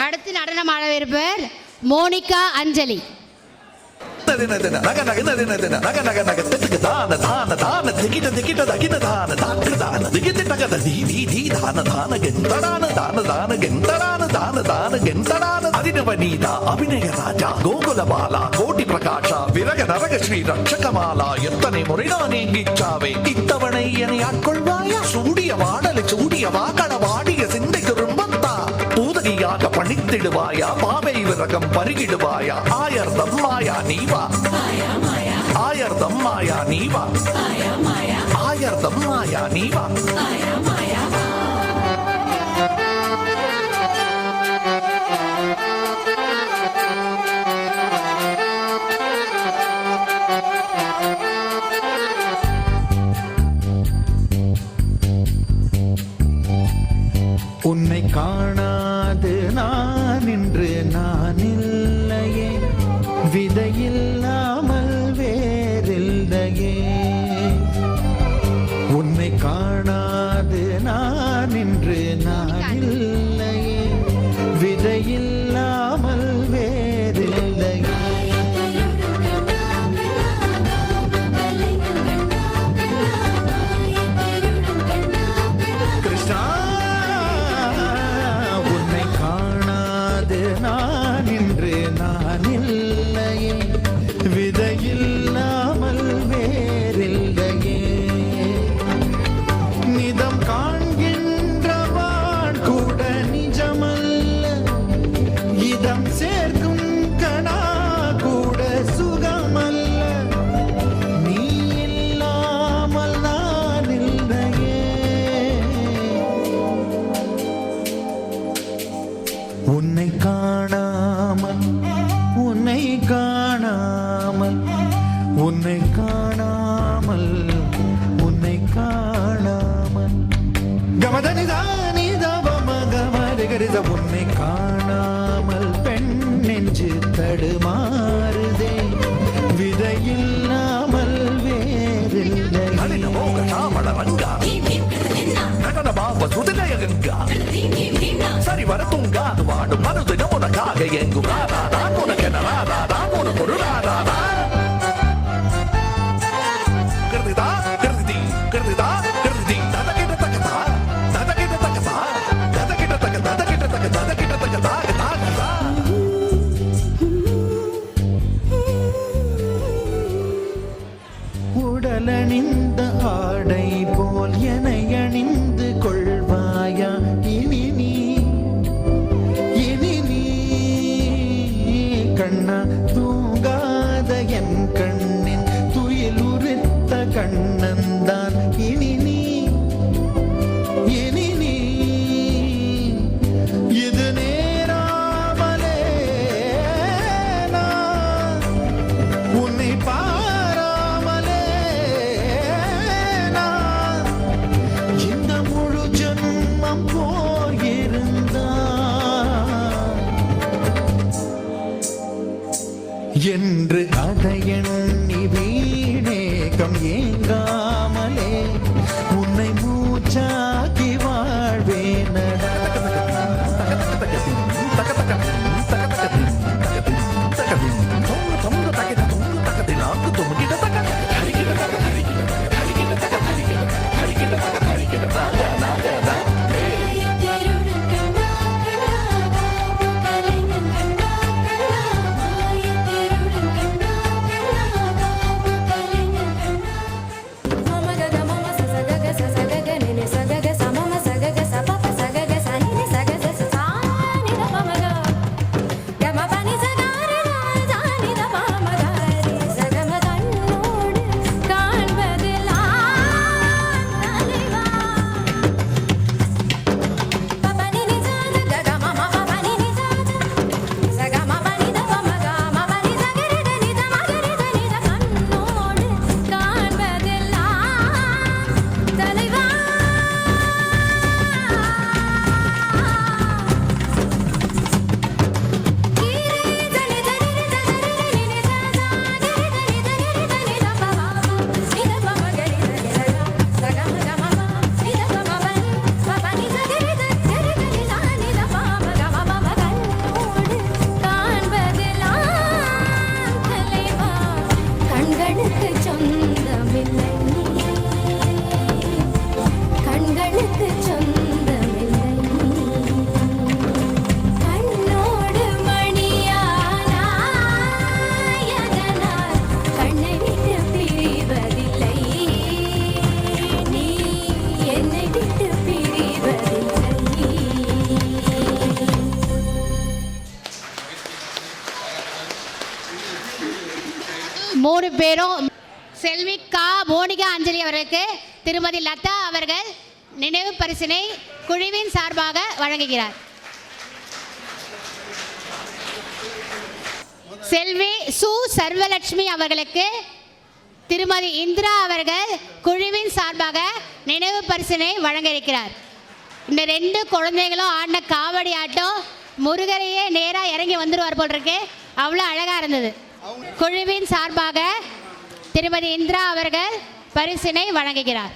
அடுத்து நடனம் ஆடவிருப்பவர் மோனிகா அஞ்சலி. అభినయ రాజా గోకుల బాల కోటి ప్రకాశ విరగ నరగ శ్రీ రక్షకమాల ఎత్తనే మురినా నీంగిచ్చావే ఇత్తవణை என்னை ஆட்கொள்வாயா சூடிய வாடலை சூடிய வாக்கட வாடிய சிந்தைக்கு ரும்பத்தா பூதகியாக பணித்திடுவாயா பாவை விரகம் பருகிடுவாயா ஆயர்தம் மாயா நீவா ஆயர்தம் மாயா நீவா ஆயர்தம் மாயா நீவா உன்னை காணாது நான் இன்று நான் இல்லையே விதையில்லாமல் வேறில்லையே உன்னை காணாது நான் இன்று நான் இல்லையே விதையில்லாமல் வேறில்லையே கிருஷ்ணா நான் இன்று நான் இல்லையே விதையில்லாமல் வேறில்லையே நிதம் காண்கின்றவான் கூட நிஜமல்ல இதம் சேர்க்கும் கணா கூட சுகமல்ல நீ இல்லாமல் நான் இல்லையே உன்னை காணாமல் உன்னை காணாமல் உன்னை காணாமல் உன்னை காணாமல் கமதனிதானி தவமகமரிகரித உன்னை காணாமல் பெண் நெஞ்சு தடுமாறுதே விதையில்லாமல் வேறில்லை சரி வர தூங்காது வாடும் மனது உனக்காக எங்கும் நான் உனக்கு நான் உனக்கு ஒரு கிருதிதா கிருதி கிருதிதா கிருதி ததகிட்ட தக்கதா ததகிட்ட தக்கதா ததகிட்ட தக்க ததகிட்ட தக்க ததகிட்ட தக்க தாகதா உடலணிந்த ஆடை போல் என்னை அணிந்து கொள்வாயா இனி நீ கண்ணா தூங்காத என் கண்ணின் துயில் உரித்த கண்ணந்தான் இனி நீ இது நேராமலே நான் உன்னை பாராமலே நான் இந்த முழு ஜன்மம் போயிருந்தா என்று அதை எண்ணி வீணேகம் ஏங்காமலே உன்னை மூச்சாக்கி வாழ்வேனடா மூணு பேரும் செல்வி கா மோனிகா அஞ்சலி அவர்களுக்கு திருமதி லதா அவர்கள் நினைவு பரிசினை குழுவின் சார்பாக வழங்குகிறார். செல்வி சு சர்வலட்சுமி அவர்களுக்கு திருமதி இந்திரா அவர்கள் குழுவின் சார்பாக நினைவு பரிசினை வழங்க இருக்கிறார். இந்த ரெண்டு குழந்தைகளும் ஆடின காவடி ஆட்டம் முருகரையே நேராக இறங்கி வந்துடுவார் போல் இருக்கு. அவ்வளோ அழகாக இருந்தது. குழுவின் சார்பாக திருமதி இந்திரா அவர்கள் பரிசினை வழங்குகிறார்.